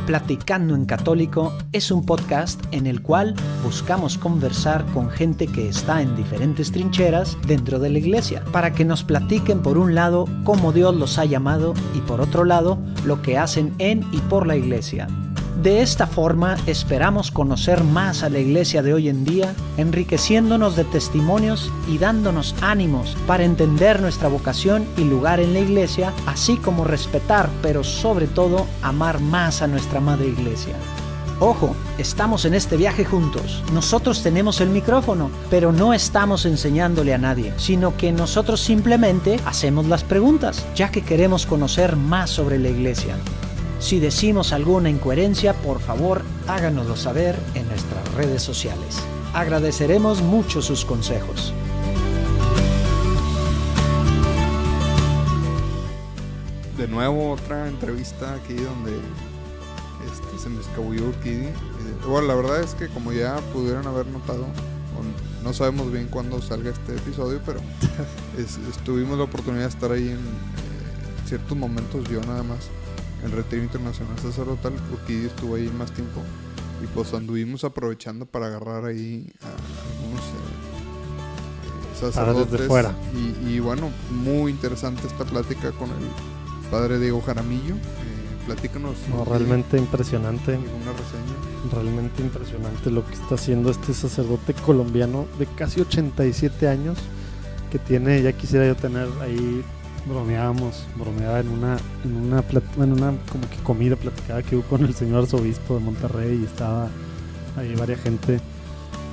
Platicando en Católico es un podcast en el cual buscamos conversar con gente que está en diferentes trincheras dentro de la iglesia, para que nos platiquen por un lado cómo Dios los ha llamado y por otro lado lo que hacen en y por la iglesia. De esta forma esperamos conocer más a la iglesia de hoy en día, enriqueciéndonos de testimonios y dándonos ánimos para entender nuestra vocación y lugar en la iglesia, así como respetar, pero sobre todo amar más a nuestra madre iglesia. Ojo, estamos en este viaje juntos. Nosotros tenemos el micrófono, pero no estamos enseñándole a nadie, sino que nosotros simplemente hacemos las preguntas, ya que queremos conocer más sobre la iglesia. Si decimos alguna incoherencia, por favor, háganoslo saber en nuestras redes sociales. Agradeceremos mucho sus consejos. De nuevo, otra entrevista aquí donde se me escabulló Urquidi. Bueno, la verdad es que como ya pudieron haber notado, no sabemos bien cuándo salga este episodio, pero tuvimos la oportunidad de estar ahí en ciertos momentos, yo nada más. El Retiro Internacional Sacerdotal, Urquidi estuvo ahí más tiempo y pues anduvimos aprovechando para agarrar ahí a algunos sacerdotes de fuera. Y bueno, muy interesante esta plática con el padre Diego Jaramillo. Platícanos. Realmente impresionante. Una reseña. Realmente impresionante lo que está haciendo este sacerdote colombiano de casi 87 años que tiene, ya quisiera yo tener ahí. Bromeaba en una como que comida platicada que hubo con el señor arzobispo de Monterrey, y estaba ahí varias gente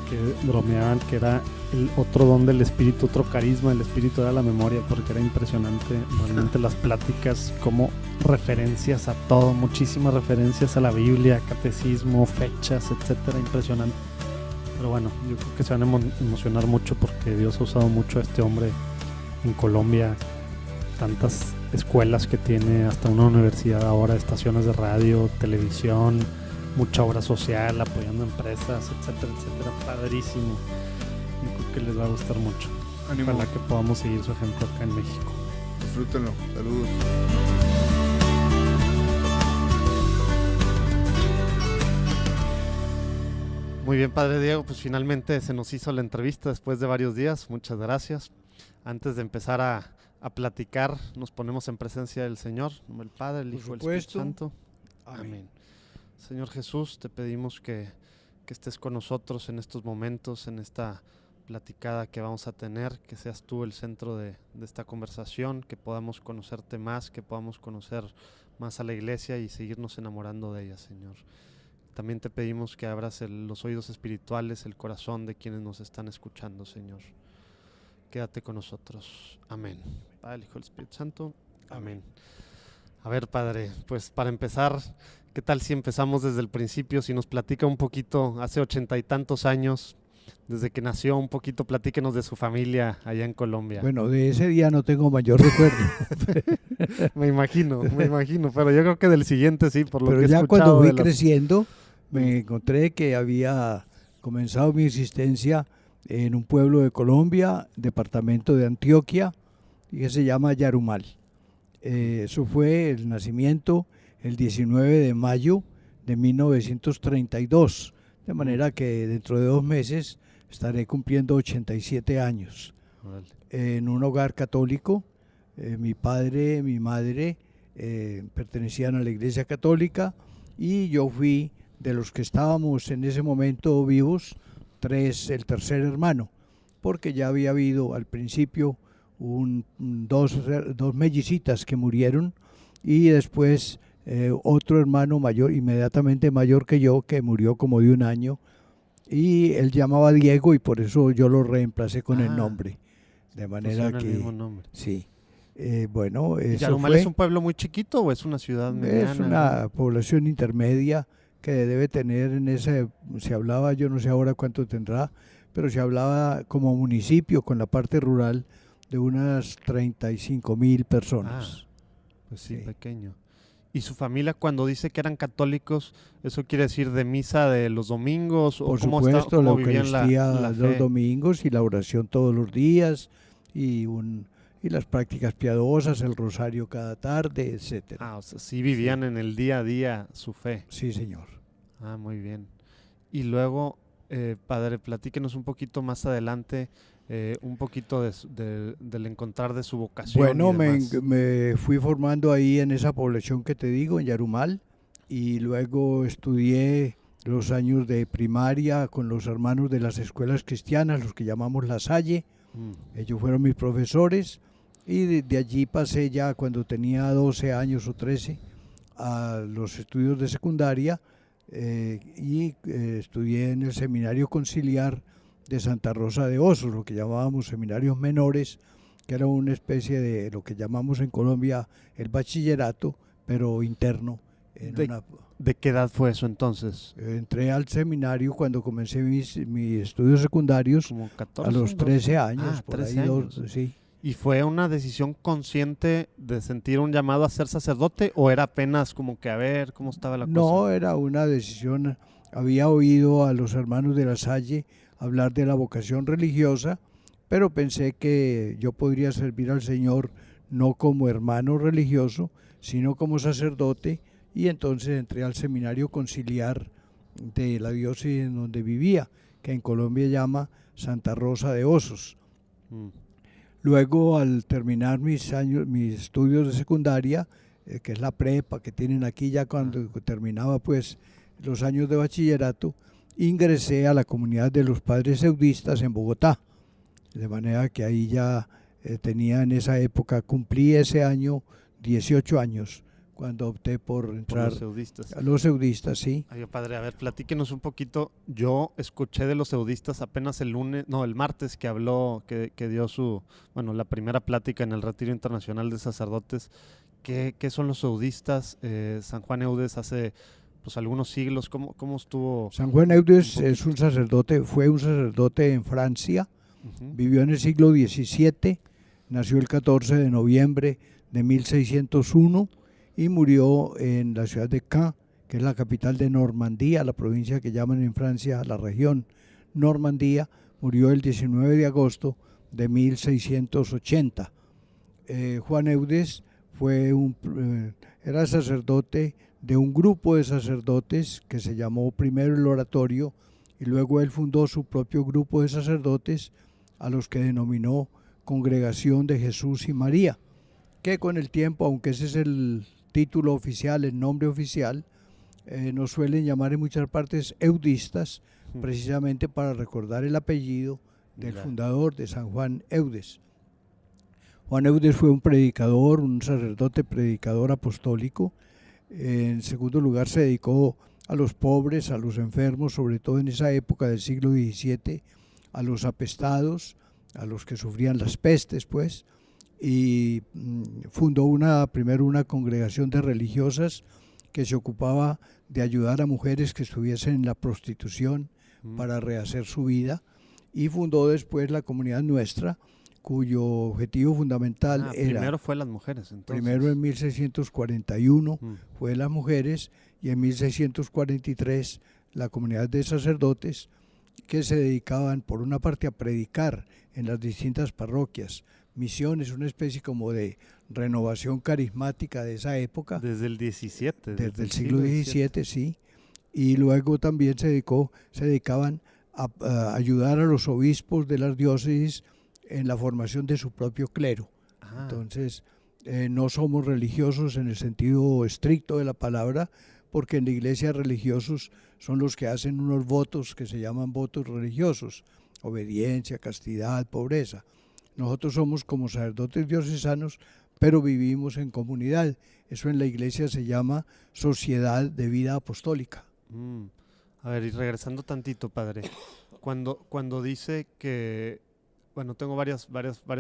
que bromeaban que era el otro don del espíritu, otro carisma del espíritu, era la memoria, porque era impresionante realmente las pláticas, como referencias a todo, muchísimas referencias a la Biblia, catecismo, fechas, etcétera, impresionante. Pero bueno, yo creo que se van a emocionar mucho porque Dios ha usado mucho a este hombre en Colombia. Tantas escuelas que tiene, hasta una universidad ahora, estaciones de radio, televisión, mucha obra social, apoyando empresas, etcétera, etcétera. Padrísimo. Yo creo que les va a gustar mucho. Ánimo. Ojalá que podamos seguir su ejemplo acá en México. Disfrútenlo. Saludos. Muy bien, Padre Diego, pues finalmente se nos hizo la entrevista después de varios días. Muchas gracias. Antes de empezar a platicar, nos ponemos en presencia del Señor, en nombre del Padre, el Hijo y el Espíritu Santo. Amén. Señor Jesús, te pedimos que estés con nosotros en estos momentos, en esta platicada que vamos a tener, que seas tú el centro de esta conversación, que podamos conocerte más, que podamos conocer más a la iglesia y seguirnos enamorando de ella, Señor. También te pedimos que abras los oídos espirituales, el corazón de quienes nos están escuchando, Señor. Quédate con nosotros. Amén. Padre, el Hijo y el Espíritu Santo. Amén. A ver, Padre, pues para empezar, ¿qué tal si empezamos desde el principio? Si nos platica un poquito, hace 80 y tantos años, desde que nació, un poquito, platíquenos de su familia allá en Colombia. Bueno, de ese día no tengo mayor recuerdo. me imagino, pero yo creo que del siguiente sí, por lo pero que he ya escuchado. Cuando fui creciendo, me encontré que había comenzado mi existencia en un pueblo de Colombia, departamento de Antioquia, y que se llama Yarumal. Eso fue el nacimiento el 19 de mayo de 1932, de manera que dentro de 2 meses estaré cumpliendo 87 años. Vale. En un hogar católico, mi padre, mi madre pertenecían a la Iglesia Católica, y yo fui de los que estábamos en ese momento vivos, el tercer hermano, porque ya había habido al principio dos mellicitas que murieron, y después otro hermano mayor, inmediatamente mayor que yo, que murió como de 1 año, y él llamaba Diego y por eso yo lo reemplacé con el nombre, de manera que el mismo nombre. Sí. Bueno, eso ¿Yarumal es un pueblo muy chiquito o es una ciudad mediana? Es una población intermedia que debe tener se hablaba, yo no sé ahora cuánto tendrá, pero se hablaba como municipio con la parte rural de unas 35,000 personas. Pues sí, pequeño. ¿Y su familia, cuando dice que eran católicos, eso quiere decir de misa de los domingos? Por supuesto, la Eucaristía los domingos y la oración todos los días, y y las prácticas piadosas, el rosario cada tarde, etcétera. O sea, sí vivían en el día a día su fe. Sí, señor. Muy bien. Y luego, padre, platíquenos un poquito más adelante, un poquito del encontrar de su vocación. Bueno, y demás. me fui formando ahí en esa población que te digo, en Yarumal, y luego estudié los años de primaria con los hermanos de las escuelas cristianas, los que llamamos La Salle. Ellos fueron mis profesores, y de allí pasé ya cuando tenía 12 años o 13 a los estudios de secundaria, y estudié en el Seminario Conciliar de Santa Rosa de Osos, lo que llamábamos seminarios menores, que era una especie de lo que llamamos en Colombia el bachillerato, pero interno. ¿De qué edad fue eso entonces? Entré al seminario cuando comencé mis estudios secundarios, Como 14, a los 13 años, por 13 ahí, años. Sí. ¿Y fue una decisión consciente de sentir un llamado a ser sacerdote o era apenas como que a ver cómo estaba la cosa? No, era una decisión. Había oído a los hermanos de La Salle hablar de la vocación religiosa, pero pensé que yo podría servir al Señor no como hermano religioso, sino como sacerdote, y entonces entré al Seminario Conciliar de la diócesis en donde vivía, que en Colombia llama Santa Rosa de Osos. Luego, al terminar mis estudios de secundaria, que es la prepa que tienen aquí, ya cuando terminaba pues los años de bachillerato, ingresé a la comunidad de los padres eudistas en Bogotá, de manera que ahí ya tenía en esa época, cumplí ese año 18 años, cuando opté por entrar a los eudistas, sí. Ay, padre, a ver, platíquenos un poquito. Yo escuché de los eudistas apenas el martes que habló, que dio la primera plática en el Retiro Internacional de Sacerdotes. ¿Qué son los eudistas? San Juan Eudes hace pues algunos siglos, ¿cómo estuvo? San Juan Eudes fue un sacerdote en Francia, vivió en el siglo XVII, nació el 14 de noviembre de 1601, y murió en la ciudad de Caen, que es la capital de Normandía, la provincia que llaman en Francia la región Normandía. Murió el 19 de agosto de 1680. Juan Eudes era sacerdote de un grupo de sacerdotes que se llamó primero el Oratorio, y luego él fundó su propio grupo de sacerdotes, a los que denominó Congregación de Jesús y María, que con el tiempo, aunque ese es el título oficial, el nombre oficial, nos suelen llamar en muchas partes eudistas, precisamente para recordar el apellido del fundador, de San Juan Eudes. Juan Eudes fue un predicador, un sacerdote predicador apostólico. En segundo lugar, se dedicó a los pobres, a los enfermos, sobre todo en esa época del siglo XVII, a los apestados, a los que sufrían las pestes, pues, y fundó primero una congregación de religiosas que se ocupaba de ayudar a mujeres que estuviesen en la prostitución para rehacer su vida, y fundó después la Comunidad Nuestra, cuyo objetivo fundamental era... Primero fue las mujeres, entonces. Primero en 1641 fue las mujeres, y en 1643 la comunidad de sacerdotes, que se dedicaban por una parte a predicar en las distintas parroquias, misiones, una especie como de renovación carismática de esa época. Desde el 17. Desde el siglo XVII, sí. Y luego también se dedicaban a ayudar a los obispos de las diócesis en la formación de su propio clero. Entonces, no somos religiosos en el sentido estricto de la palabra, porque en la iglesia religiosos son los que hacen unos votos que se llaman votos religiosos: obediencia, castidad, pobreza. Nosotros somos como sacerdotes diocesanos, pero vivimos en comunidad. Eso en la iglesia se llama sociedad de vida apostólica. A ver, y regresando tantito, padre, cuando dice que, bueno, tengo varias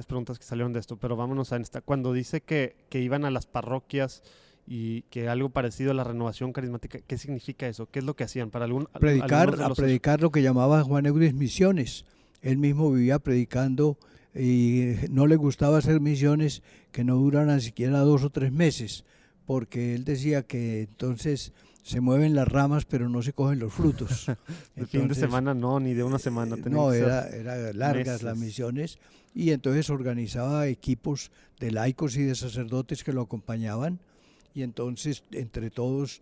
preguntas que salieron de esto, pero vámonos a esta. Cuando dice que iban a las parroquias y que algo parecido a la renovación carismática, ¿qué significa eso? ¿Qué es lo que hacían? Predicar lo que llamaba Juan Eudes misiones. Él mismo vivía predicando, y no le gustaba hacer misiones que no duraran siquiera 2 o 3 meses, porque él decía que entonces se mueven las ramas pero no se cogen los frutos. De fin de semana no, ni de una semana. No, eran largas las misiones, y entonces organizaba equipos de laicos y de sacerdotes que lo acompañaban, y entonces entre todos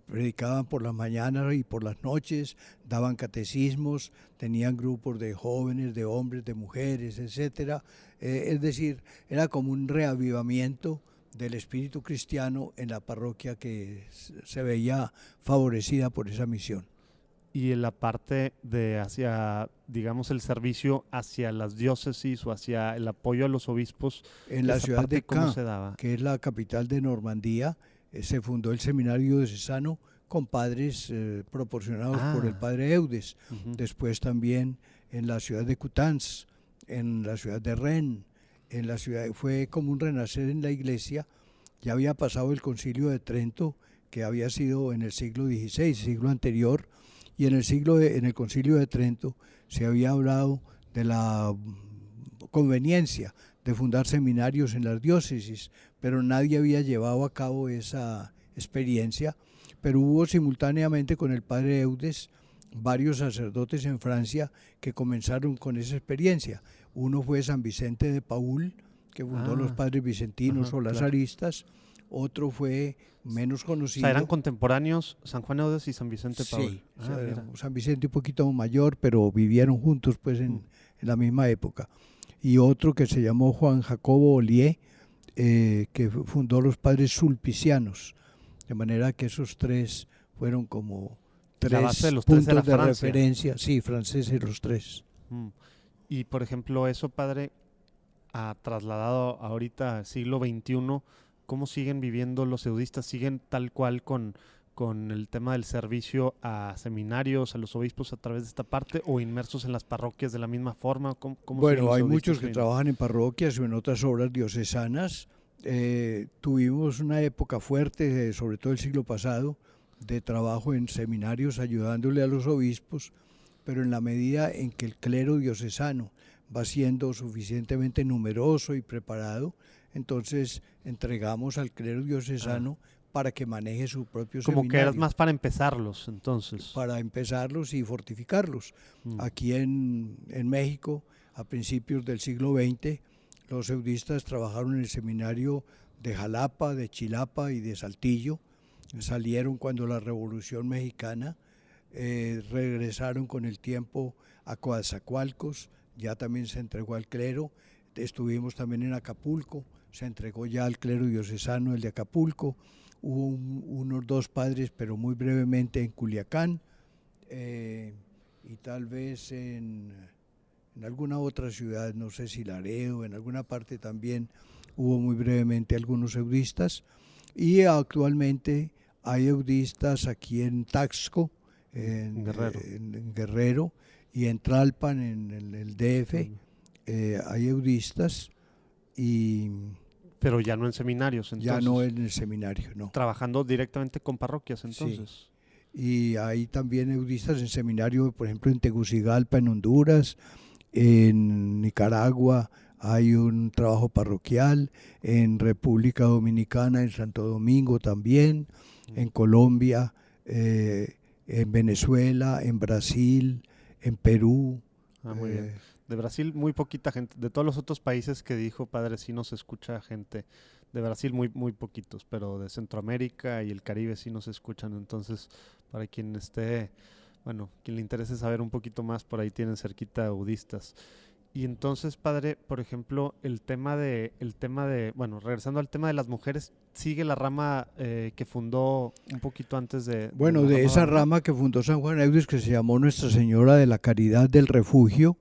predicaban por las mañanas y por las noches, daban catecismos, tenían grupos de jóvenes, de hombres, de mujeres, etcétera. Es decir, era como un reavivamiento del espíritu cristiano en la parroquia que se veía favorecida por esa misión. Y en la parte de hacia, digamos, el servicio hacia las diócesis o hacia el apoyo a los obispos, en la ciudad de ¿cómo Caen, se daba? que es la capital de Normandía, se fundó el seminario diocesano con padres proporcionados por el padre Eudes. Después también en la ciudad de Coutances, en la ciudad de Rennes, en la ciudad, fue como un renacer en la iglesia. Ya había pasado el Concilio de Trento, que había sido en el siglo XVI, siglo anterior, y en el Concilio de Trento se había hablado de la conveniencia de fundar seminarios en las diócesis, pero nadie había llevado a cabo esa experiencia. Pero hubo simultáneamente con el padre Eudes varios sacerdotes en Francia que comenzaron con esa experiencia. Uno fue San Vicente de Paúl, que fundó los padres vicentinos o lazaristas. Claro. Otro fue menos conocido. O sea, eran contemporáneos San Juan Eudes y San Vicente de Paúl. Sí, San Vicente un poquito mayor, pero vivieron juntos pues en la misma época. Y otro que se llamó Juan Jacobo Ollier, que fundó los padres sulpicianos, de manera que esos tres fueron como tres puntos de referencia, sí, franceses los tres. Y por ejemplo eso, padre, ha trasladado ahorita al siglo XXI, ¿cómo siguen viviendo los eudistas? ¿Siguen tal cual con el tema del servicio a seminarios, a los obispos a través de esta parte, o inmersos en las parroquias de la misma forma? ¿Cómo bueno, hay muchos que trabajan en parroquias o en otras obras diocesanas. Tuvimos una época fuerte, sobre todo el siglo pasado, de trabajo en seminarios ayudándole a los obispos, pero en la medida en que el clero diocesano va siendo suficientemente numeroso y preparado, entonces entregamos al clero diocesano para que maneje su propio seminario. Como que eras más para empezarlos, entonces. Para empezarlos y fortificarlos. Aquí en México, a principios del siglo XX, los eudistas trabajaron en el seminario de Jalapa, de Chilapa y de Saltillo. Salieron cuando la Revolución Mexicana, regresaron con el tiempo a Coatzacoalcos, ya también se entregó al clero. Estuvimos también en Acapulco, se entregó ya al clero diocesano el de Acapulco. Hubo unos dos padres, pero muy brevemente en Culiacán, y tal vez en alguna otra ciudad, no sé si Laredo, en alguna parte también hubo muy brevemente algunos eudistas. Y actualmente hay eudistas aquí en Taxco, en Guerrero, y en Tlalpan, en el DF, hay eudistas. Pero ya no en seminarios, entonces. Ya no en el seminario, no. Trabajando directamente con parroquias, entonces. Sí. Y hay también eudistas en seminario, por ejemplo, en Tegucigalpa, en Honduras, en Nicaragua hay un trabajo parroquial, en República Dominicana, en Santo Domingo también, en Colombia, en Venezuela, en Brasil, en Perú. Muy bien. De Brasil muy poquita gente, de todos los otros países que dijo padre sí nos escucha gente, de Brasil muy poquitos, pero de Centroamérica y el Caribe sí nos escuchan, entonces para quien esté, bueno, quien le interese saber un poquito más, por ahí tienen cerquita eudistas. Y entonces, padre, por ejemplo, el tema de, bueno, regresando al tema de las mujeres, ¿sigue la rama que fundó un poquito antes de... Bueno, de esa rama que fundó San Juan Eudes, que se llamó Nuestra Señora de la Caridad del Refugio,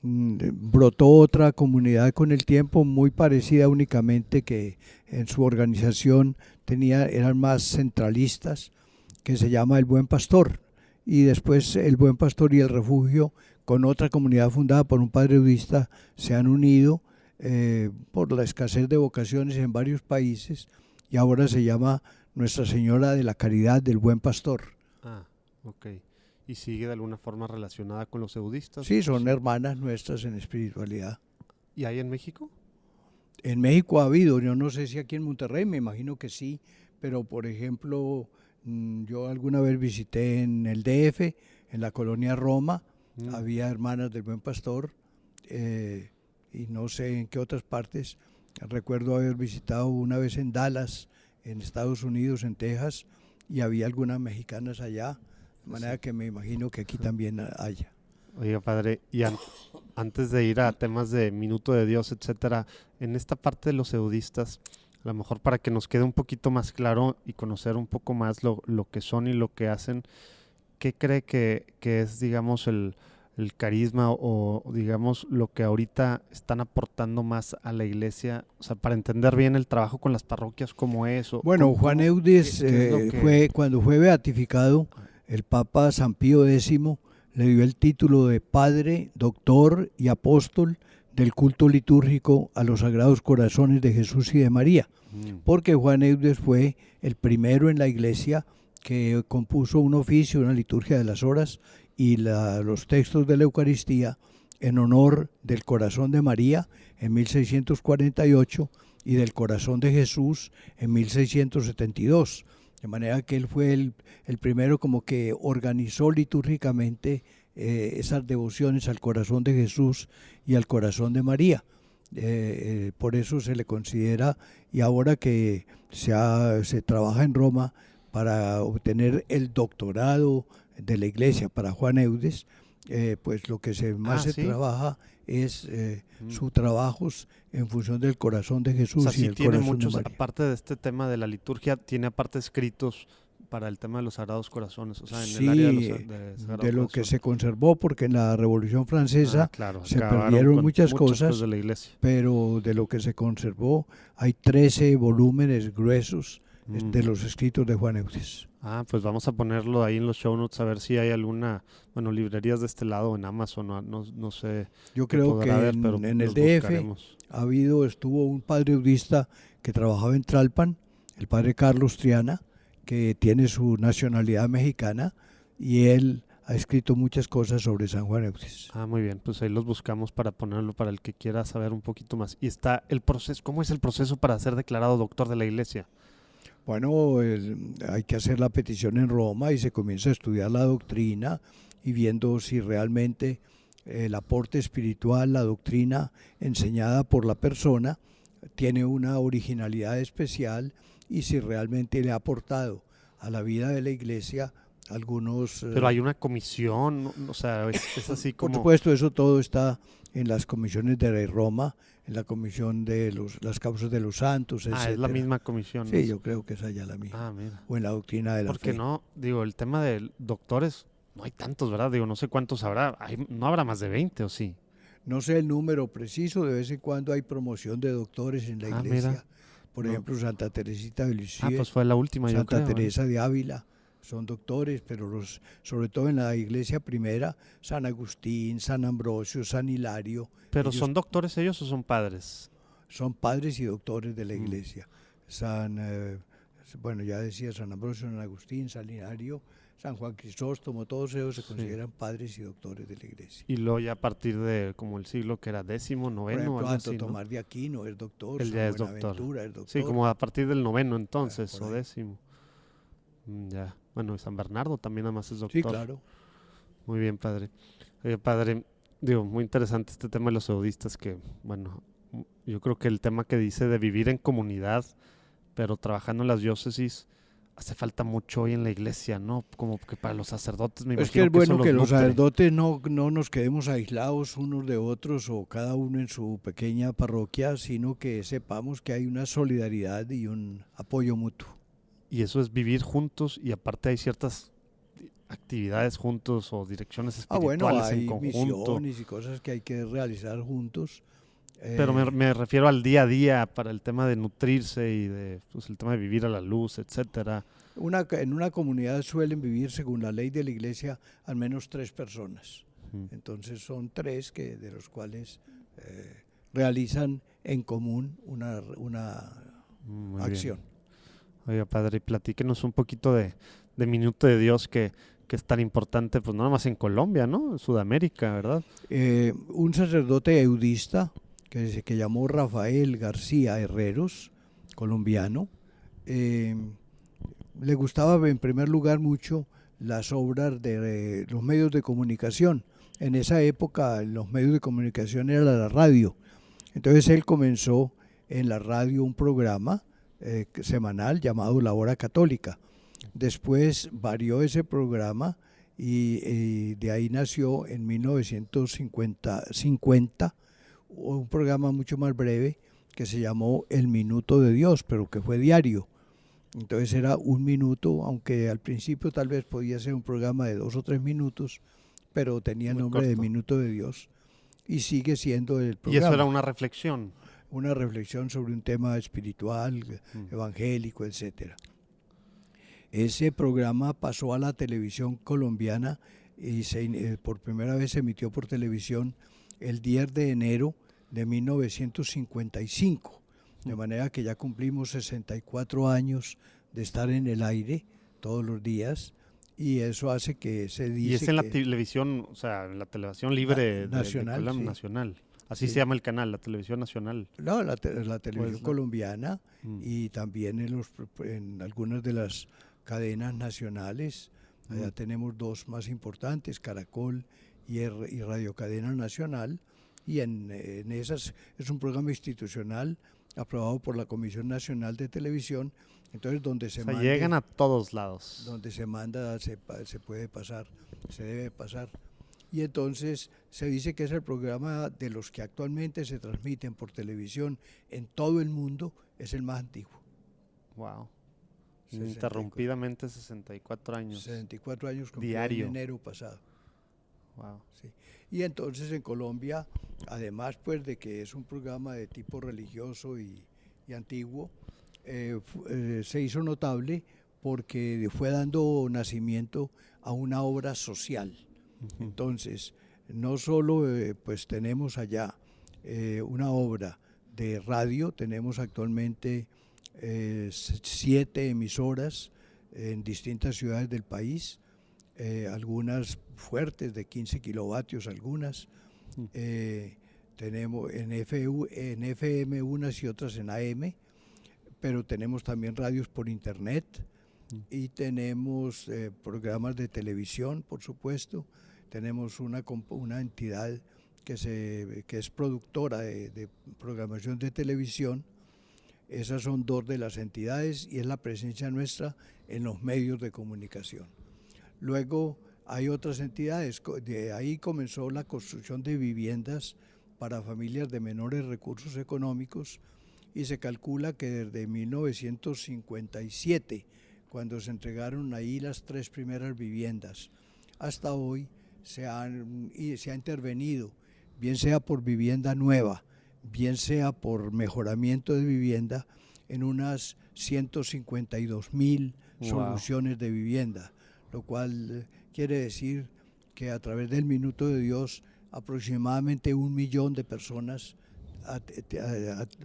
brotó otra comunidad con el tiempo muy parecida, únicamente que en su organización eran más centralistas, que se llama El Buen Pastor, y después El Buen Pastor y El Refugio, con otra comunidad fundada por un padre eudista, se han unido por la escasez de vocaciones en varios países, y ahora se llama Nuestra Señora de la Caridad del Buen Pastor. Ok. ¿Y sigue de alguna forma relacionada con los eudistas? Sí, son hermanas nuestras en espiritualidad. ¿Y hay en México? En México ha habido, yo no sé si aquí en Monterrey, me imagino que sí, pero por ejemplo, yo alguna vez visité en el DF, en la colonia Roma, había hermanas del Buen Pastor, y no sé en qué otras partes. Recuerdo haber visitado una vez en Dallas, en Estados Unidos, en Texas, y había algunas mexicanas allá, de manera que me imagino que aquí también haya. Oiga, padre, y antes de ir a temas de minuto de Dios, etcétera, en esta parte de los eudistas, a lo mejor para que nos quede un poquito más claro y conocer un poco más lo que son y lo que hacen, ¿qué cree que es, digamos, el carisma o, digamos, lo que ahorita están aportando más a la iglesia? O sea, para entender bien el trabajo con las parroquias, ¿cómo es? Bueno, Juan Eudes cuando fue beatificado, el Papa San Pío X le dio el título de Padre, Doctor y Apóstol del culto litúrgico a los Sagrados Corazones de Jesús y de María, porque Juan Eudes fue el primero en la iglesia que compuso un oficio, una liturgia de las horas y los textos de la Eucaristía en honor del corazón de María en 1648 y del corazón de Jesús en 1672. De manera que él fue el primero como que organizó litúrgicamente esas devociones al corazón de Jesús y al corazón de María. Por eso se le considera, y ahora que se trabaja en Roma para obtener el doctorado de la iglesia para Juan Eudes, pues lo que más se trabaja es sus trabajos en función del corazón de Jesús, o sea, y el tiene corazón muchos, de María. aparte de este tema de la liturgia, tiene aparte escritos para el tema de los Sagrados Corazones, o sea, en Sí, el área de lo que se conservó, porque en la Revolución Francesa se acabaron perdieron con muchas cosas, de la iglesia. pero de lo que se conservó hay 13 volúmenes gruesos de los escritos de Juan Eudes. Pues vamos a ponerlo ahí en los show notes, a ver si hay alguna, librerías de este lado en Amazon, no sé. Yo creo que en el DF estuvo un padre eudista que trabajaba en Tlalpan, el padre Carlos Triana, que tiene su nacionalidad mexicana, y él ha escrito muchas cosas sobre San Juan Eudes. Muy bien, pues ahí los buscamos para ponerlo para el que quiera saber un poquito más. Y está el proceso, ¿cómo es el proceso para ser declarado doctor de la iglesia? Bueno, hay que hacer la petición en Roma y se comienza a estudiar la doctrina y viendo si realmente el aporte espiritual, la doctrina enseñada por la persona tiene una originalidad especial y si realmente le ha aportado a la vida de la iglesia algunos... Pero hay una comisión, o sea, es así como... Por supuesto, eso todo está en las comisiones de Roma, en la comisión de las causas de los santos, etc. Es la misma comisión. Sí, yo creo que es allá la misma. Mira. O en la doctrina de la fe. Porque no, digo, el tema de doctores, no hay tantos, ¿verdad? Digo, no sé cuántos habrá, no habrá más de 20, ¿o sí? No sé el número preciso, de vez en cuando hay promoción de doctores en la iglesia. Mira. Por ejemplo, Santa Teresita de Lisieux, pues fue la última, Santa yo creo, Teresa de Ávila, son doctores, pero sobre todo en la iglesia primera, San Agustín, San Ambrosio, San Hilario. ¿Pero son doctores ellos o son padres? Son padres y doctores de la iglesia. Ya decía San Ambrosio, San Agustín, San Hilario, San Juan Crisóstomo, todos ellos se consideran padres y doctores de la iglesia. Y luego ya a partir de como el siglo que era 10º, 9º, por ejemplo, algo así, Santo Tomás de Aquino es doctor, Él ya es doctor. Sí, como a partir del 9º entonces, o 10º. Ya. Bueno, y San Bernardo también además es doctor. Sí, claro. Muy bien, padre. Padre, muy interesante este tema de los eudistas, que, yo creo que el tema que dice de vivir en comunidad, pero trabajando en las diócesis, hace falta mucho hoy en la iglesia, ¿no? Como que para los sacerdotes me imagino que es bueno que los nutre. sacerdotes no nos quedemos aislados unos de otros o cada uno en su pequeña parroquia, sino que sepamos que hay una solidaridad y un apoyo mutuo. Y eso es vivir juntos, y aparte hay ciertas actividades juntos o direcciones espirituales en conjunto. Hay misiones y cosas que hay que realizar juntos. Pero me refiero al día a día para el tema de nutrirse y de el tema de vivir a la luz, etcétera. En una comunidad suelen vivir, según la ley de la iglesia, al menos 3 personas. Entonces son 3 de los cuales realizan en común una acción. Bien. Oiga, padre, platíquenos un poquito de Minuto de Dios, que es tan importante, pues no nada más en Colombia, ¿no? En Sudamérica, ¿verdad? Un sacerdote eudista que llamó Rafael García Herreros, colombiano, le gustaba en primer lugar mucho las obras de los medios de comunicación. En esa época los medios de comunicación era la radio, Entonces él comenzó en la radio un programa semanal llamado La Hora Católica. Después varió ese programa y de ahí nació en 1950 un programa mucho más breve que se llamó El Minuto de Dios, pero que fue diario. Entonces era un minuto, aunque al principio tal vez podía ser un programa de 2 o 3 minutos, pero tenía el nombre de Minuto de Dios y sigue siendo el programa. ¿Y eso era una reflexión? Una reflexión sobre un tema espiritual, evangélico, etcétera. Ese programa pasó a la televisión colombiana y por primera vez se emitió por televisión el 10 de enero de 1955. De manera que ya cumplimos 64 años de estar en el aire todos los días y eso hace que se dice. Y es en la televisión, o sea, en la televisión libre nacional, sí. Nacional. Así sí. Se llama el canal, la televisión nacional. No, la televisión colombiana y también en algunas de las cadenas nacionales. Allá tenemos 2 más importantes, Caracol y Radio Cadena Nacional. Y en esas es un programa institucional aprobado por la Comisión Nacional de Televisión, entonces donde se manda, llegan a todos lados. Donde se manda, se puede pasar, se debe pasar. Y entonces se dice que es el programa de los que actualmente se transmiten por televisión en todo el mundo, es el más antiguo. Wow. Ininterrumpidamente 64 años. 64 años cumplió diario. En enero pasado. Wow. Sí. Y entonces en Colombia, además pues de que es un programa de tipo religioso y antiguo, se hizo notable porque fue dando nacimiento a una obra social. Entonces, no solo pues tenemos allá una obra de radio, tenemos actualmente 7 emisoras en distintas ciudades del país, algunas fuertes de 15 kilovatios, algunas. Tenemos en FM unas y otras en AM, pero tenemos también radios por internet y tenemos programas de televisión, por supuesto. Tenemos una entidad que es productora de programación de televisión. Esas son 2 de las entidades y es la presencia nuestra en los medios de comunicación. Luego hay otras entidades, de ahí comenzó la construcción de viviendas para familias de menores recursos económicos y se calcula que desde 1957, cuando se entregaron ahí las 3 primeras viviendas, hasta hoy se ha intervenido, bien sea por vivienda nueva, bien sea por mejoramiento de vivienda, en unas 152,000 soluciones de vivienda, lo cual quiere decir que a través del Minuto de Dios aproximadamente 1 millón de personas ha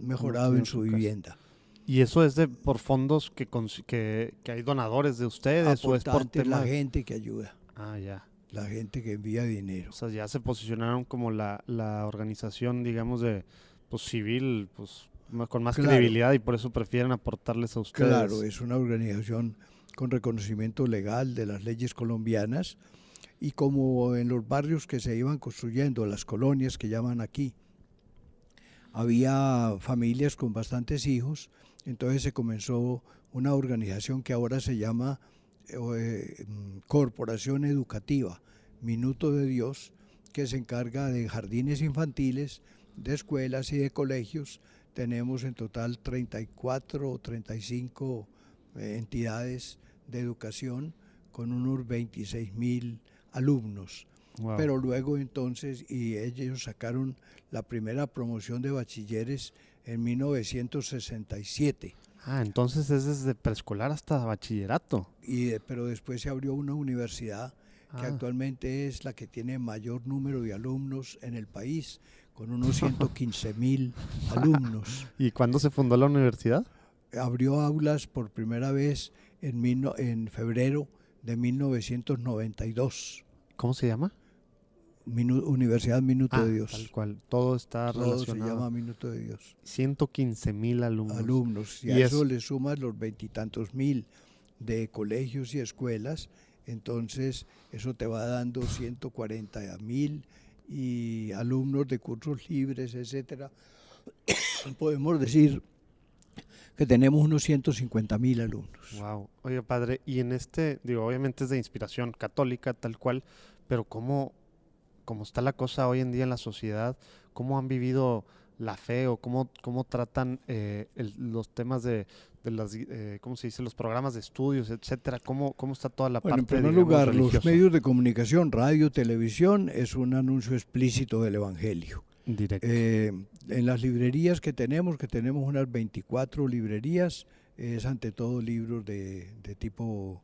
mejorado en su vivienda. ¿Y eso es por fondos que hay donadores de ustedes? ¿O es por la gente que ayuda? Ah, ya. La gente que envía dinero. O sea, ya se posicionaron como la organización, digamos, de civil, con más credibilidad y por eso prefieren aportarles a ustedes. Claro, es una organización con reconocimiento legal de las leyes colombianas y como en los barrios que se iban construyendo, las colonias que llaman aquí, había familias con bastantes hijos, entonces se comenzó una organización que ahora se llama Corporación Educativa, Minuto de Dios, que se encarga de jardines infantiles, de escuelas y de colegios. Tenemos en total 34 o 35 entidades de educación con unos 26,000 alumnos. Wow. Pero luego entonces, y ellos sacaron la primera promoción de bachilleres en 1967. Ah, entonces es desde preescolar hasta bachillerato. Pero después se abrió una universidad que actualmente es la que tiene mayor número de alumnos en el país, con unos 115,000 alumnos. ¿Y cuándo se fundó la universidad? Abrió aulas por primera vez en febrero de 1992. ¿Cómo se llama? Universidad Minuto de Dios. Tal cual, todo está relacionado. Se llama Minuto de Dios. 115,000 alumnos. Y a eso le sumas los 20 y tantos mil de colegios y escuelas, entonces eso te va dando 140,000 y alumnos de cursos libres, etcétera. podemos decir que tenemos unos 150,000 alumnos. Wow. Oye, padre, y en digo, obviamente es de inspiración católica, tal cual, pero ¿cómo está la cosa hoy en día en la sociedad? ¿Cómo han vivido la fe o cómo tratan los temas de las, ¿cómo se dice? Los programas de estudios, etcétera? ¿Cómo está toda la Bueno, parte, en primer digamos, lugar, religiosa? los medios de comunicación, radio, televisión, es un anuncio explícito del Evangelio. Directo. En las librerías que tenemos unas 24 librerías, es ante todo libros de tipo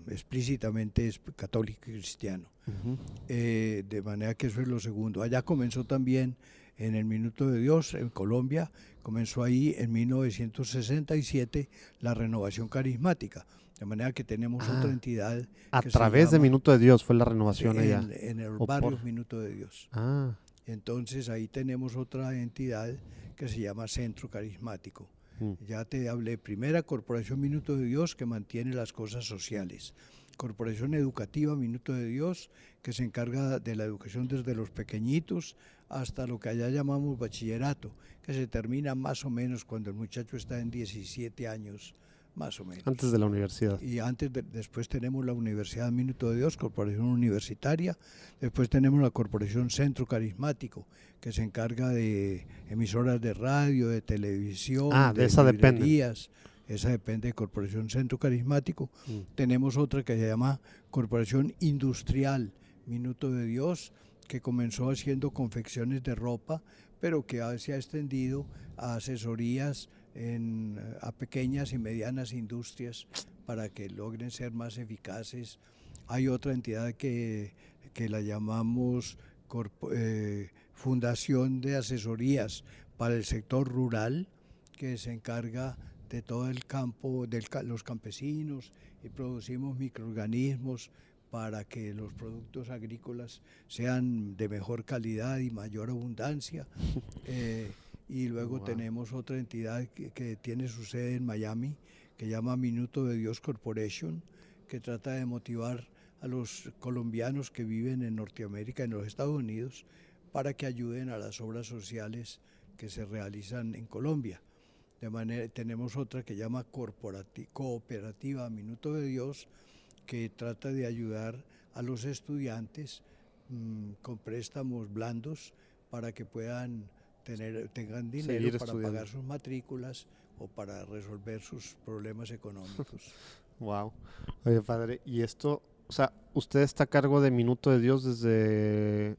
explícitamente católico y cristiano. Uh-huh. De manera que eso es lo segundo. Allá comenzó también en el Minuto de Dios, en Colombia, comenzó ahí en 1967 la renovación carismática. De manera que tenemos otra entidad. A que través de Minuto de Dios fue la renovación allá. En el barrio Minuto de Dios. Ah. Entonces ahí tenemos otra entidad que se llama Centro Carismático. Ya te hablé, primera Corporación Minuto de Dios, que mantiene las cosas sociales. Corporación Educativa Minuto de Dios, que se encarga de la educación desde los pequeñitos hasta lo que allá llamamos bachillerato, que se termina más o menos cuando el muchacho está en 17 años, más o menos. Antes de la universidad. Y después tenemos la Universidad Minuto de Dios, Corporación Universitaria. Después tenemos la Corporación Centro Carismático, que se encarga de emisoras de radio, de televisión, de esa librerías. Esa depende de Corporación Centro Carismático. Tenemos otra que se llama Corporación Industrial Minuto de Dios, que comenzó haciendo confecciones de ropa, pero que se ha extendido a asesorías a pequeñas y medianas industrias para que logren ser más eficaces. Hay otra entidad que la llamamos Fundación de Asesorías para el Sector Rural, que se encarga de todo el campo, de los campesinos, y producimos microorganismos para que los productos agrícolas sean de mejor calidad y mayor abundancia. Y luego tenemos otra entidad que tiene su sede en Miami, que llama Minuto de Dios Corporation, que trata de motivar a los colombianos que viven en Norteamérica, en los Estados Unidos, para que ayuden a las obras sociales que se realizan en Colombia. Tenemos otra que llama Cooperativa Minuto de Dios, que trata de ayudar a los estudiantes con préstamos blandos para que tengan dinero para pagar sus matrículas o para resolver sus problemas económicos. Wow. Oye, padre, y esto, o sea, ¿usted está a cargo de Minuto de Dios desde...?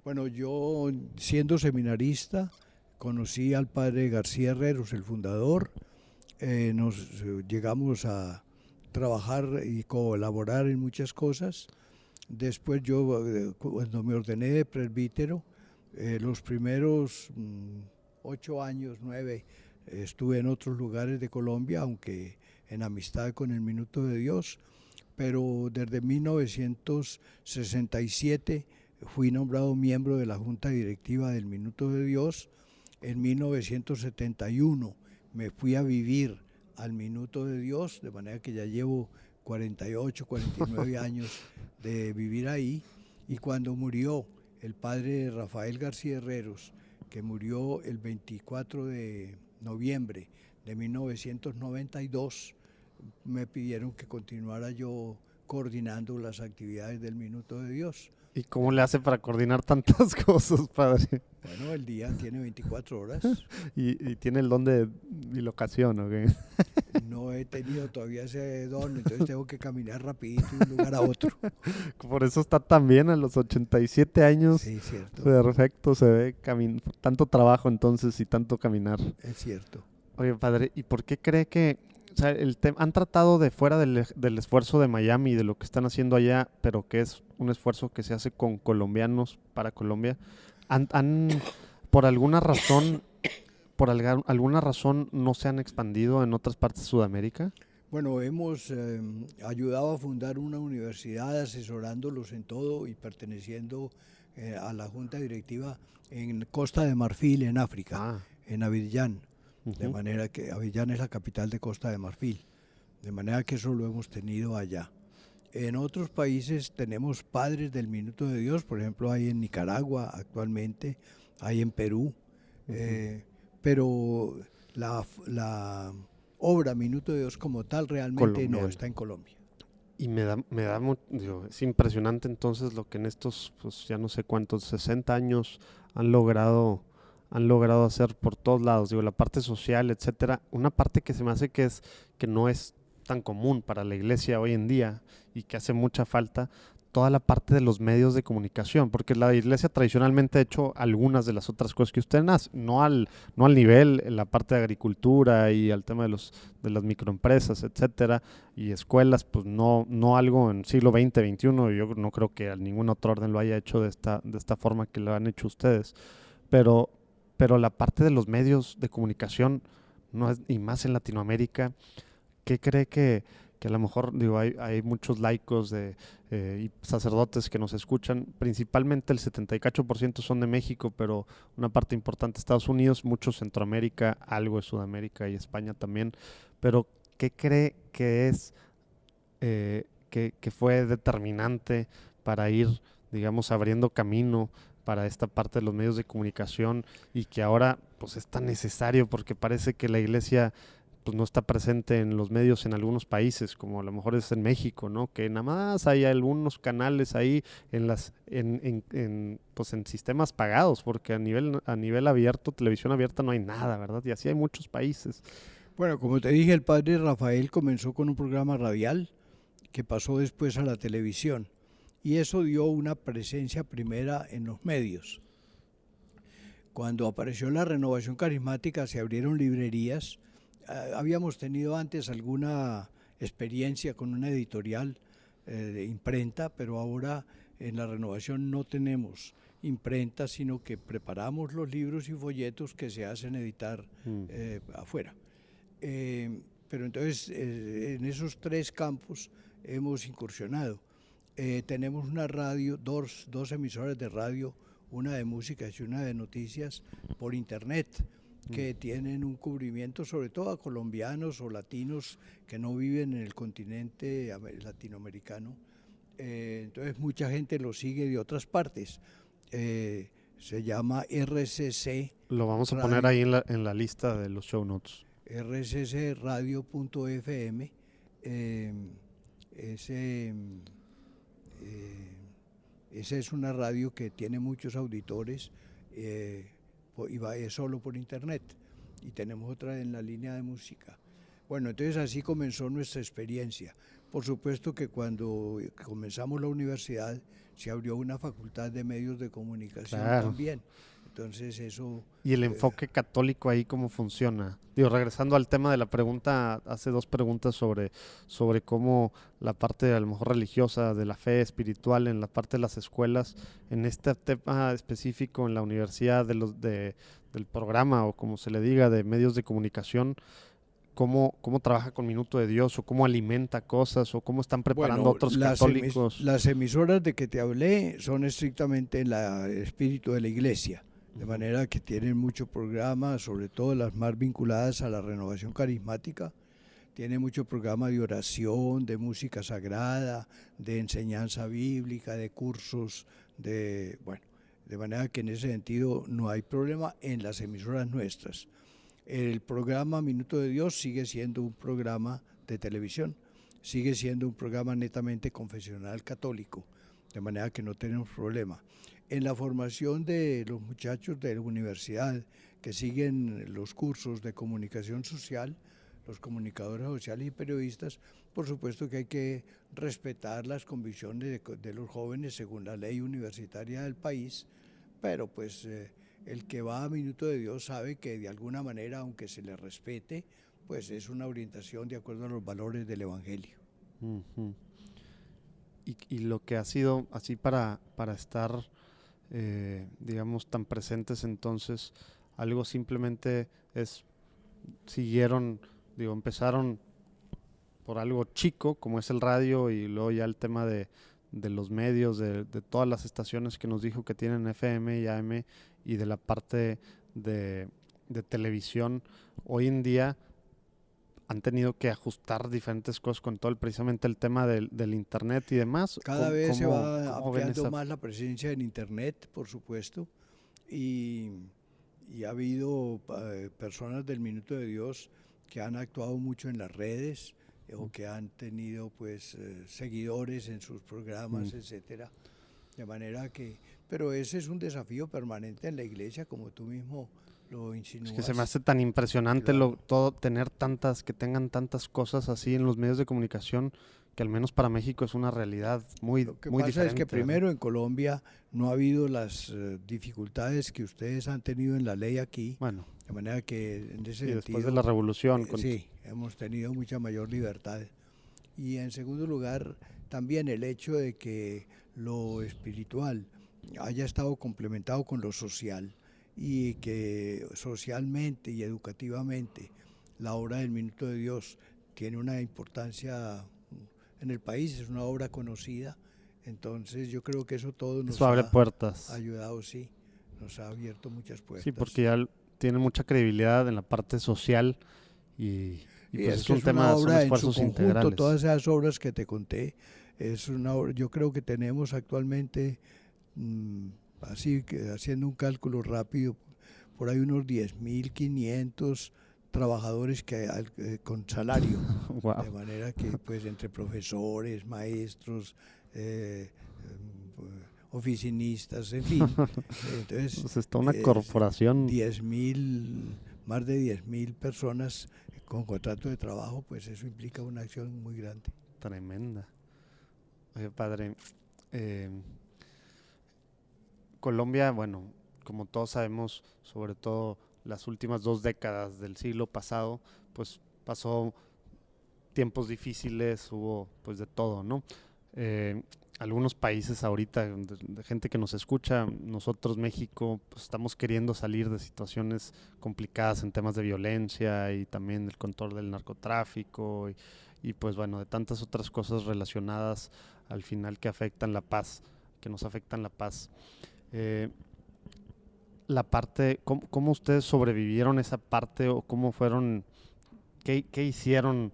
Bueno, yo siendo seminarista conocí al padre García Herreros, el fundador. Nos llegamos a trabajar y colaborar en muchas cosas. Después yo, cuando me ordené de presbítero, los primeros 8 años, 9, estuve en otros lugares de Colombia, aunque en amistad con el Minuto de Dios, pero desde 1967 fui nombrado miembro de la Junta Directiva del Minuto de Dios. En 1971 me fui a vivir al Minuto de Dios, de manera que ya llevo 48, 49 años de vivir ahí. Y cuando murió el padre Rafael García Herreros, que murió el 24 de noviembre de 1992, me pidieron que continuara yo coordinando las actividades del Minuto de Dios. ¿Y cómo le hace para coordinar tantas cosas, padre? Bueno, el día tiene 24 horas. ¿Y tiene el don de bilocación o qué? No he tenido todavía ese don, entonces tengo que caminar rapidito de un lugar a otro. Por eso está tan bien a los 87 años. Sí, cierto. Perfecto, se ve tanto trabajo entonces y tanto caminar. Es cierto. Oye, padre, ¿y por qué cree que... O sea, han tratado de fuera del esfuerzo de Miami y de lo que están haciendo allá, pero que es un esfuerzo que se hace con colombianos para Colombia, por alguna razón no se han expandido en otras partes de Sudamérica? Bueno, hemos ayudado a fundar una universidad asesorándolos en todo y perteneciendo a la junta directiva en Costa de Marfil, en África, en Abidjan. De manera que Abidjan es la capital de Costa de Marfil, de manera que eso lo hemos tenido allá. En otros países tenemos padres del Minuto de Dios, por ejemplo hay en Nicaragua actualmente, hay en Perú, Pero la obra Minuto de Dios como tal realmente no está en Colombia. Y es impresionante entonces lo que en estos, pues ya no sé cuántos, 60 años han logrado hacer por todos lados, la parte social, etcétera. Una parte que se me hace que no es tan común para la iglesia hoy en día y que hace mucha falta, toda la parte de los medios de comunicación, porque la iglesia tradicionalmente ha hecho algunas de las otras cosas que ustedes hacen, no al nivel, en la parte de agricultura y al tema de las microempresas, etcétera, y escuelas, pues no algo en siglo XX, XXI, yo no creo que ningún otro orden lo haya hecho de esta forma que lo han hecho ustedes, pero la parte de los medios de comunicación, no es, y más en Latinoamérica, ¿qué cree que a lo mejor, hay muchos laicos y sacerdotes que nos escuchan, principalmente el 78% son de México, pero una parte importante de Estados Unidos, mucho Centroamérica, algo de Sudamérica y España también, pero ¿qué cree que es, que fue determinante para ir, digamos, abriendo camino para esta parte de los medios de comunicación y que ahora pues es tan necesario porque parece que la iglesia pues no está presente en los medios en algunos países, como a lo mejor es en México, ¿no? Que nada más hay algunos canales ahí en sistemas pagados, porque a nivel abierto, televisión abierta no hay nada, ¿verdad? Y así hay muchos países. Bueno, como te dije, el padre Rafael comenzó con un programa radial que pasó después a la televisión y eso dio una presencia primera en los medios. Cuando apareció la renovación carismática se abrieron librerías. Habíamos tenido antes alguna experiencia con una editorial de imprenta, pero ahora en la renovación no tenemos imprenta, sino que preparamos los libros y folletos que se hacen editar afuera. Pero entonces en esos tres campos hemos incursionado. Tenemos una radio, dos emisoras de radio, una de música y una de noticias por internet, que tienen un cubrimiento sobre todo a colombianos o latinos que no viven en el continente latinoamericano. Entonces mucha gente lo sigue de otras partes. Se llama RCC. Lo vamos a poner ahí en la lista de los show notes. rccradio.fm. Esa es una radio que tiene muchos auditores. Y es solo por internet, y tenemos otra en la línea de música. Bueno, entonces así comenzó nuestra experiencia. Por supuesto que cuando comenzamos la universidad se abrió una facultad de medios de comunicación también. Entonces eso... ¿Y el enfoque católico ahí cómo funciona? Regresando al tema de la pregunta, hace dos preguntas sobre cómo la parte a lo mejor religiosa, de la fe espiritual en la parte de las escuelas, en este tema específico en la universidad del programa o como se le diga, de medios de comunicación, ¿cómo trabaja con Minuto de Dios o cómo alimenta cosas o cómo están preparando otros católicos? Las emisoras de que te hablé son estrictamente en el espíritu de la iglesia. De manera que tienen muchos programas, sobre todo las más vinculadas a la renovación carismática. Tiene mucho programa de oración, de música sagrada, de enseñanza bíblica, de cursos, de manera que en ese sentido no hay problema en las emisoras nuestras. El programa Minuto de Dios sigue siendo un programa de televisión, sigue siendo un programa netamente confesional católico, de manera que no tenemos problema. En la formación de los muchachos de la universidad que siguen los cursos de comunicación social, los comunicadores sociales y periodistas, por supuesto que hay que respetar las convicciones de los jóvenes según la ley universitaria del país, pero pues el que va a Minuto de Dios sabe que de alguna manera, aunque se le respete, pues es una orientación de acuerdo a los valores del Evangelio. Uh-huh. Y lo que ha sido así para estar... digamos tan presentes, entonces algo simplemente empezaron por algo chico como es el radio y luego ya el tema de los medios, de todas las estaciones que nos dijo que tienen FM y AM y de la parte de televisión. Hoy en día han tenido que ajustar diferentes cosas con precisamente el tema del internet y demás. Cada vez se va ampliando más la presencia en internet, por supuesto, y y ha habido personas del Minuto de Dios que han actuado mucho en las redes o que han tenido pues seguidores en sus programas, etcétera. De manera que, pero ese es un desafío permanente en la iglesia, como tú mismo lo insinúas. Es que se me hace tan impresionante Claro. todo tener que tengan tantas cosas así en los medios de comunicación, que al menos para México es una realidad muy Lo que muy pasa diferente. es que ¿verdad? primero en Colombia no ha habido las dificultades que ustedes han tenido en la ley aquí, Bueno, de manera que en ese y sentido, después de la revolución, sí, hemos tenido mucha mayor libertad. Y en segundo lugar, también el hecho de que lo espiritual haya estado complementado con lo social y que socialmente y educativamente la obra del Minuto de Dios tiene una importancia en el país, es una obra conocida, entonces yo creo que eso todo nos eso abre ha puertas. ayudado, sí, nos ha abierto muchas puertas. Sí, porque ya tiene mucha credibilidad en la parte social y Y pues es es que un es una tema, son obra en su esfuerzos conjunto, integrales. todas esas obras que te conté, yo creo que tenemos actualmente, así que haciendo un cálculo rápido, por ahí unos 10.500 trabajadores con salario, Wow. de manera que pues entre profesores, maestros, oficinistas, en fin, entonces Pues está una eh, corporación 10.000, más de 10.000 personas con contrato de trabajo, pues eso implica una acción muy grande. tremenda. Oye, padre, Colombia, bueno, como todos sabemos, sobre todo las últimas 2 décadas del siglo pasado, pues pasó tiempos difíciles, hubo pues de todo, ¿no? Algunos países ahorita, de gente que nos escucha, nosotros México, pues estamos queriendo salir de situaciones complicadas en temas de violencia y también del control del narcotráfico y pues bueno, de tantas otras cosas relacionadas al final que afectan la paz, que nos afectan la paz. La parte, ¿cómo ustedes sobrevivieron esa parte o cómo fueron, qué hicieron,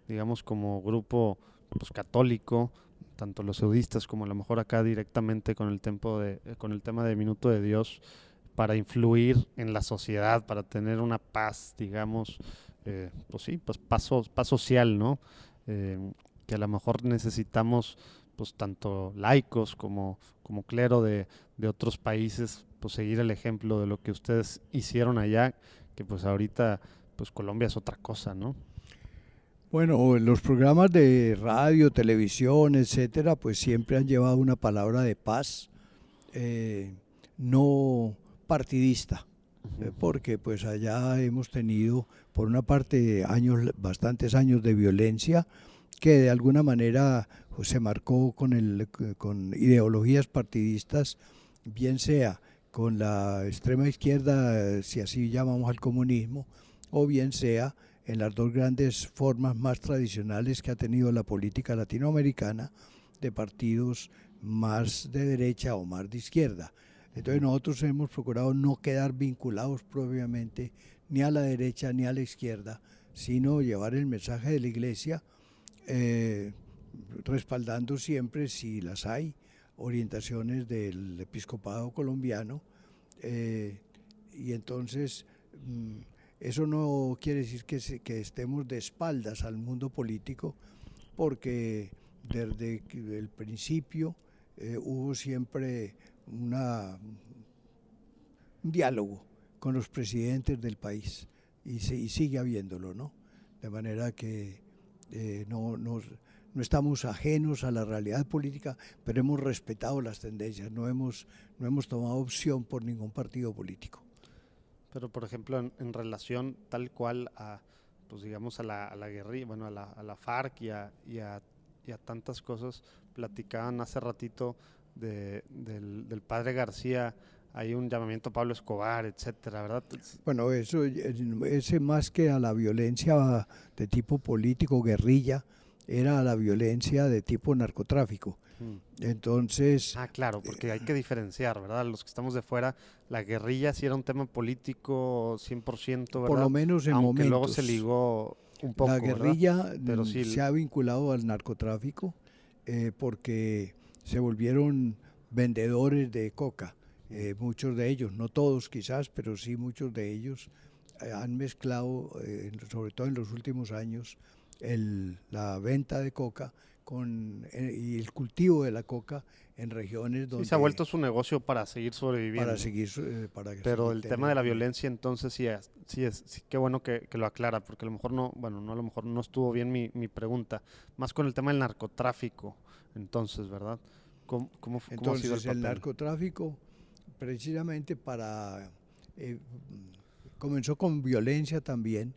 digamos, como grupo pues, católico, tanto los eudistas como a lo mejor acá directamente con el tema de Minuto de Dios, para influir en la sociedad, para tener una paz, digamos, pues sí, pues paz social, ¿no? Que a lo mejor necesitamos, pues tanto laicos como clero de otros países, pues seguir el ejemplo de lo que ustedes hicieron allá, que pues ahorita, pues Colombia es otra cosa, ¿no? Bueno, los programas de radio, televisión, etcétera, pues siempre han llevado una palabra de paz, no partidista, porque pues allá hemos tenido, por una parte, bastantes años de violencia, que de alguna manera pues, se marcó con ideologías partidistas, bien sea con la extrema izquierda, si así llamamos al comunismo, o bien sea en las dos grandes formas más tradicionales que ha tenido la política latinoamericana, de partidos más de derecha o más de izquierda. Entonces nosotros hemos procurado no quedar vinculados propiamente ni a la derecha ni a la izquierda, sino llevar el mensaje de la Iglesia, respaldando siempre, si las hay, orientaciones del episcopado colombiano, y entonces eso no quiere decir que estemos de espaldas al mundo político, porque desde el principio hubo siempre un diálogo con los presidentes del país y sigue habiéndolo, ¿no? De manera que no estamos ajenos a la realidad política, pero hemos respetado las tendencias, no hemos tomado opción por ningún partido político. Pero por ejemplo en relación tal cual a, pues digamos a la guerrilla, bueno a la FARC y a tantas cosas, platicaban hace ratito del padre García, hay un llamamiento a Pablo Escobar, etcétera, ¿verdad? Bueno, ese más que a la violencia de tipo político, guerrilla, era a la violencia de tipo narcotráfico. Entonces... claro, porque hay que diferenciar, ¿verdad? Los que estamos de fuera, la guerrilla sí era un tema político 100%, ¿verdad? Por lo menos en aunque momentos. Luego se ligó un poco, la guerrilla, pero sí, se ha vinculado al narcotráfico porque se volvieron vendedores de coca Muchos de ellos, no todos quizás, pero sí muchos de ellos han mezclado, sobre todo en los últimos años, la venta de coca y el cultivo de la coca en regiones donde... Sí, se ha vuelto su negocio para seguir sobreviviendo. Pero el tema de la violencia, entonces sí, qué bueno que lo aclara, porque a lo mejor a lo mejor no estuvo bien mi pregunta. Más con el tema del narcotráfico, entonces, ¿verdad? ¿Cómo ha sido Entonces, el el narcotráfico, precisamente comenzó con violencia también,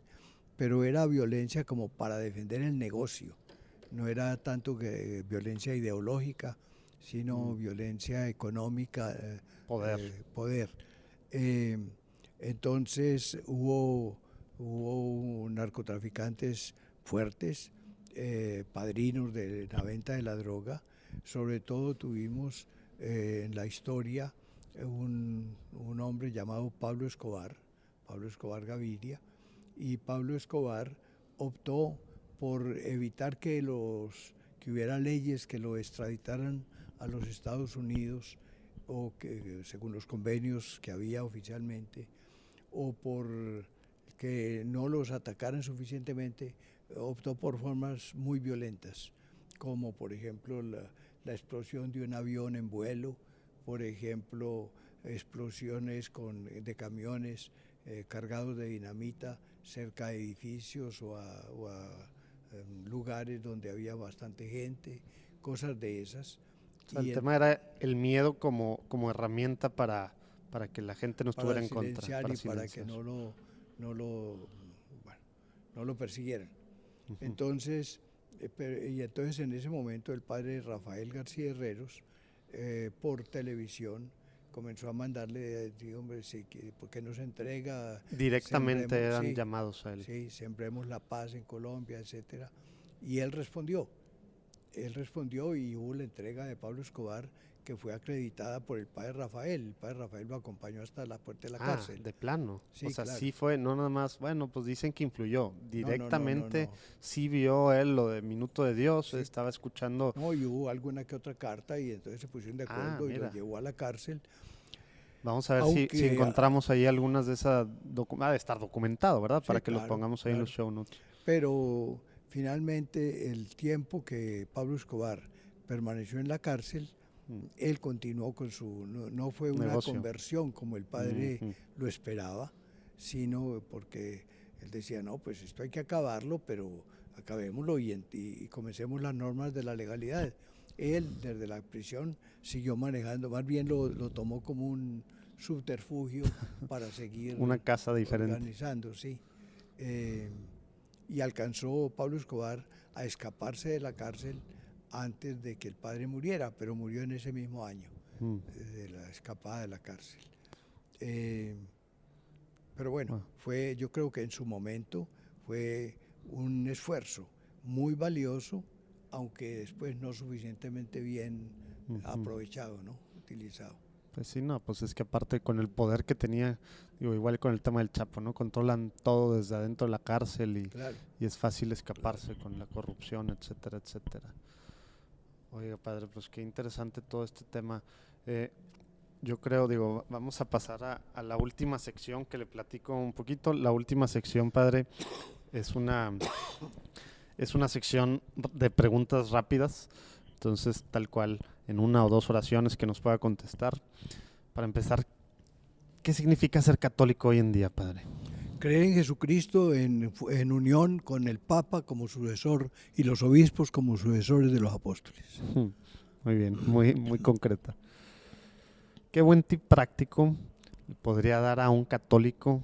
pero era violencia como para defender el negocio. No era tanto que violencia ideológica, sino violencia económica, poder. Entonces hubo narcotraficantes fuertes, padrinos de la venta de la droga. Sobre todo tuvimos en la historia un hombre llamado Pablo Escobar Gaviria, y Pablo Escobar optó por evitar que hubiera leyes que lo extraditaran a los Estados Unidos, o que según los convenios que había oficialmente, o por que no los atacaran suficientemente. Optó por formas muy violentas, como por ejemplo la explosión de un avión en vuelo, por ejemplo explosiones de camiones cargados de dinamita cerca de edificios o a lugares donde había bastante gente, cosas de esas. O sea, el tema era el miedo como herramienta para que la gente no estuviera en contra. Para que no lo persiguieran. Uh-huh. Entonces en ese momento el padre Rafael García Herreros, por televisión, comenzó a mandarle, hombre, ¿por qué no se entrega? Directamente eran llamados a él. Sí, sembremos la paz en Colombia, etcétera. Y él respondió y hubo la entrega de Pablo Escobar, que fue acreditada por el padre Rafael. El padre Rafael lo acompañó hasta la puerta de la cárcel. De plano. Sí, o sea, claro. Sí fue, no nada más, bueno, pues dicen que influyó. Directamente sí vio él lo de Minuto de Dios, sí. Estaba escuchando. No, y hubo alguna que otra carta y entonces se pusieron de acuerdo y lo llevó a la cárcel. Vamos a ver si encontramos ahí algunas de esas, de estar documentado, ¿verdad? Para que lo pongamos ahí en los show notes. Pero finalmente el tiempo que Pablo Escobar permaneció en la cárcel, él continuó con no fue una negocio. Conversión como el padre lo esperaba, sino porque él decía, no, pues esto hay que acabarlo, pero acabémoslo y comencemos las normas de la legalidad. Él, desde la prisión, siguió manejando, más bien lo tomó como un subterfugio para seguir una casa diferente. Organizando, sí. Y alcanzó Pablo Escobar a escaparse de la cárcel antes de que el padre muriera, pero murió en ese mismo año de la escapada de la cárcel. Pero bueno, yo creo que en su momento fue un esfuerzo muy valioso, aunque después no suficientemente bien aprovechado, ¿no? Utilizado. Pues sí, no, pues es que aparte con el poder que tenía, igual con el tema del Chapo, ¿no? Controlan todo desde adentro de la cárcel y es fácil escaparse con la corrupción, etcétera, etcétera. Oiga, padre, pues qué interesante todo este tema. Yo creo, vamos a pasar a la última sección que le platico un poquito. La última sección, padre, es una sección de preguntas rápidas. Entonces, tal cual, en una o dos oraciones que nos pueda contestar. Para empezar, ¿qué significa ser católico hoy en día, padre? Creer en Jesucristo en unión con el Papa como sucesor y los obispos como sucesores de los apóstoles. Muy bien, muy concreta. ¿Qué buen tip práctico le podría dar a un católico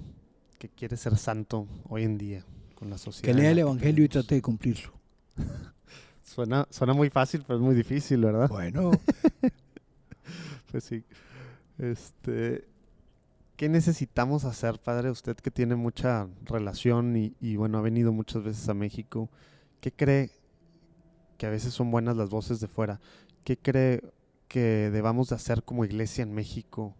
que quiere ser santo hoy en día con la sociedad? Que lea el Evangelio y trate de cumplirlo. Suena muy fácil, pero es muy difícil, ¿verdad? Bueno. Pues sí. ¿Qué necesitamos hacer, padre? Usted que tiene mucha relación y bueno, ha venido muchas veces a México. ¿Qué cree que a veces son buenas las voces de fuera? ¿Qué cree que debamos de hacer como iglesia en México?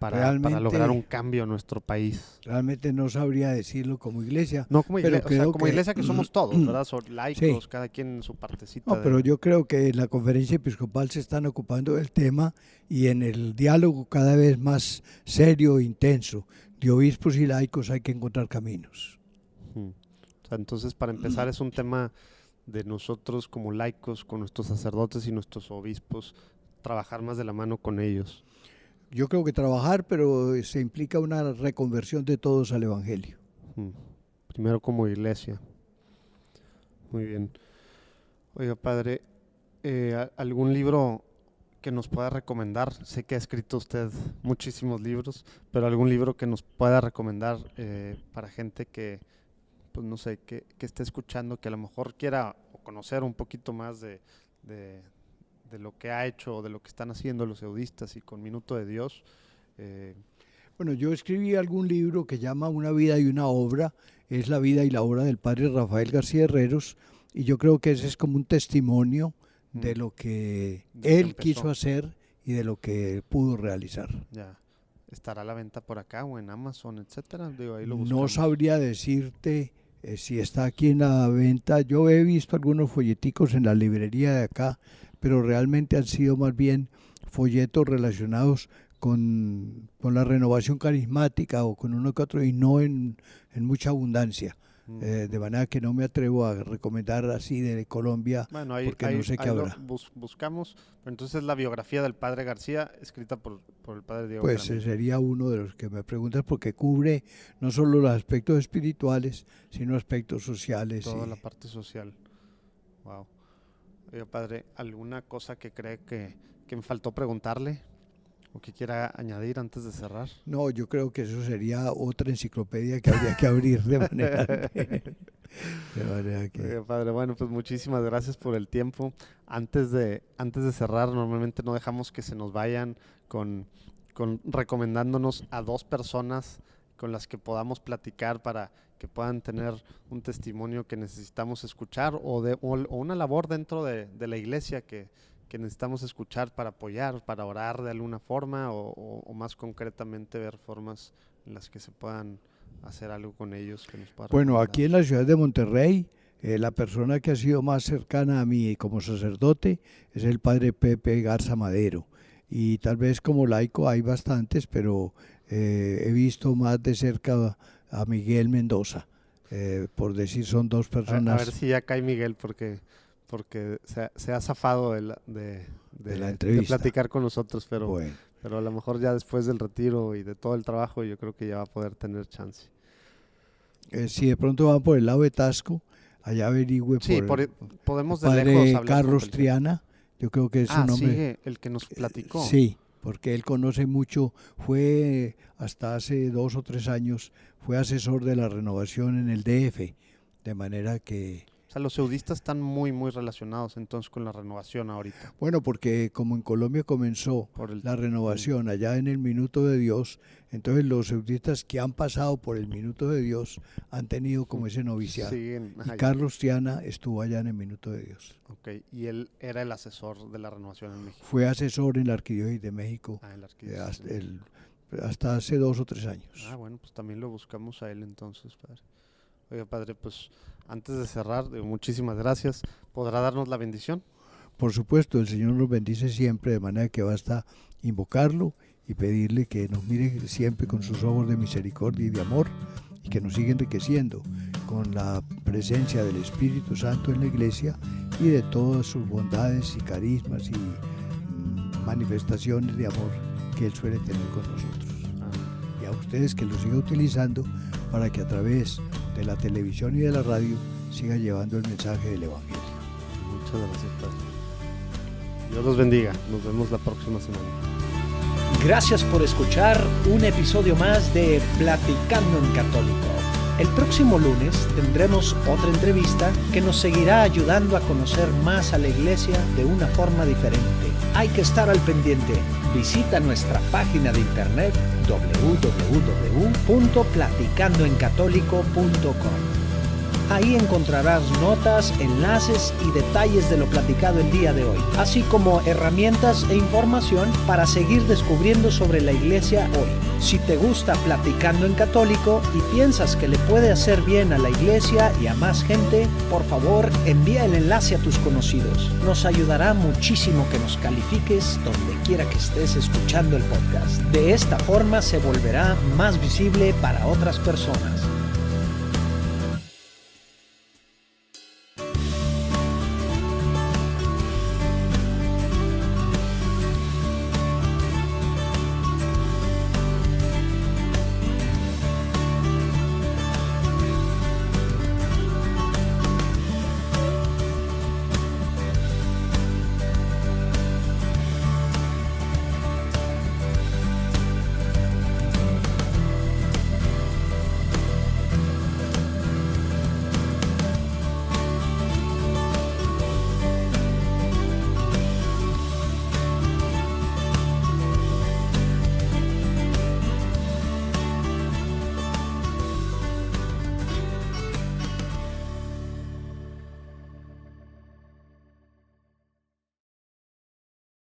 para lograr un cambio en nuestro país? Realmente no sabría decirlo como iglesia. No como iglesia, pero creo como iglesia que somos todos, ¿verdad? Son laicos, sí. cada quien en su partecita. No, pero yo creo que en la conferencia episcopal se están ocupando del tema y en el diálogo cada vez más serio e intenso de obispos y laicos hay que encontrar caminos. O sea, entonces, para empezar, es un tema de nosotros como laicos, con nuestros sacerdotes y nuestros obispos, trabajar más de la mano con ellos. Yo creo que trabajar, pero se implica una reconversión de todos al Evangelio. Primero como iglesia. Muy bien. Oiga, padre, ¿algún libro que nos pueda recomendar? Sé que ha escrito usted muchísimos libros, pero algún libro que nos pueda recomendar para gente que, pues no sé, que esté escuchando, que a lo mejor quiera conocer un poquito más de lo que ha hecho o de lo que están haciendo los eudistas y con Minuto de Dios. Bueno, yo escribí algún libro que llama Una vida y una obra, es la vida y la obra del padre Rafael García Herreros, y yo creo que ese es como un testimonio de lo que él quiso hacer y de lo que pudo realizar. Ya. ¿Estará a la venta por acá o en Amazon, etcétera? Digo, ahí lo buscamos. No sabría decirte si está aquí en la venta. Yo he visto algunos folleticos en la librería de acá, pero realmente han sido más bien folletos relacionados con la renovación carismática o con uno que otro y no en mucha abundancia. De manera que no me atrevo a recomendar así de Colombia, bueno, porque no sé qué habrá. Buscamos, pero entonces la biografía del padre García, escrita por el padre Diego Pues Jaramillo. sería uno de los que me preguntas, porque cubre no solo los aspectos espirituales, sino aspectos sociales. Toda la parte social. Wow. Oiga, padre, ¿alguna cosa que cree que me faltó preguntarle o que quiera añadir antes de cerrar? No, yo creo que eso sería otra enciclopedia que habría que abrir de manera que... Oiga, padre, bueno, pues muchísimas gracias por el tiempo. Antes de cerrar, normalmente no dejamos que se nos vayan con recomendándonos a 2 personas con las que podamos platicar para que puedan tener un testimonio que necesitamos escuchar o una labor dentro de la iglesia que necesitamos escuchar para apoyar, para orar de alguna forma o más concretamente ver formas en las que se puedan hacer algo con ellos. Que nos pueda Bueno, recomendar. aquí en la ciudad de Monterrey, la persona que ha sido más cercana a mí como sacerdote es el padre Pepe Garza Madero. Y tal vez como laico hay bastantes, pero he visto más de cerca a Miguel Mendoza. Por decir, son 2 personas. A ver si ya cae Miguel, porque se ha zafado de la entrevista. de platicar con nosotros, pero Bueno. pero a lo mejor ya después del retiro y de todo el trabajo yo creo que ya va a poder tener chance. Si de pronto van por el lado de Tasco, allá averigüe Sí, podemos de lejos padre hablar Carlos con Triana, yo creo que es un hombre. Sigue el que nos platicó. Sí, porque él conoce mucho, fue hasta hace 2 o 3 años, fue asesor de la renovación en el DF, de manera que... O sea, los eudistas están muy, muy relacionados entonces con la renovación ahorita. Bueno, porque como en Colombia comenzó la renovación allá en el Minuto de Dios, entonces los eudistas que han pasado por el Minuto de Dios han tenido como ese noviciado. Siguen, y Carlos Triana estuvo allá en el Minuto de Dios. Ok, y él era el asesor de la renovación en México. Fue asesor en la Arquidiócesis de México En la arquidiócesis. hasta hace 2 o 3 años. Bueno, pues también lo buscamos a él entonces, padre. Oiga, padre, pues antes de cerrar, muchísimas gracias. ¿Podrá darnos la bendición? Por supuesto, el Señor nos bendice siempre, de manera que basta invocarlo y pedirle que nos mire siempre con sus ojos de misericordia y de amor y que nos siga enriqueciendo con la presencia del Espíritu Santo en la iglesia y de todas sus bondades y carismas y manifestaciones de amor que Él suele tener con nosotros. Y a ustedes que lo siga utilizando para que a través de la televisión y de la radio siga llevando el mensaje del Evangelio. Muchas gracias, padre. Dios los bendiga. Nos vemos la próxima semana. Gracias por escuchar un episodio más de Platicando en Católico. El próximo lunes tendremos otra entrevista que nos seguirá ayudando a conocer más a la Iglesia de una forma diferente. Hay que estar al pendiente. Visita nuestra página de internet www.platicandoencatólico.com. Ahí encontrarás notas, enlaces y detalles de lo platicado el día de hoy, así como herramientas e información para seguir descubriendo sobre la iglesia hoy. Si te gusta Platicando en Católico y piensas que le puede hacer bien a la iglesia y a más gente, por favor envía el enlace a tus conocidos. Nos ayudará muchísimo que nos califiques donde quiera que estés escuchando el podcast. De esta forma se volverá más visible para otras personas.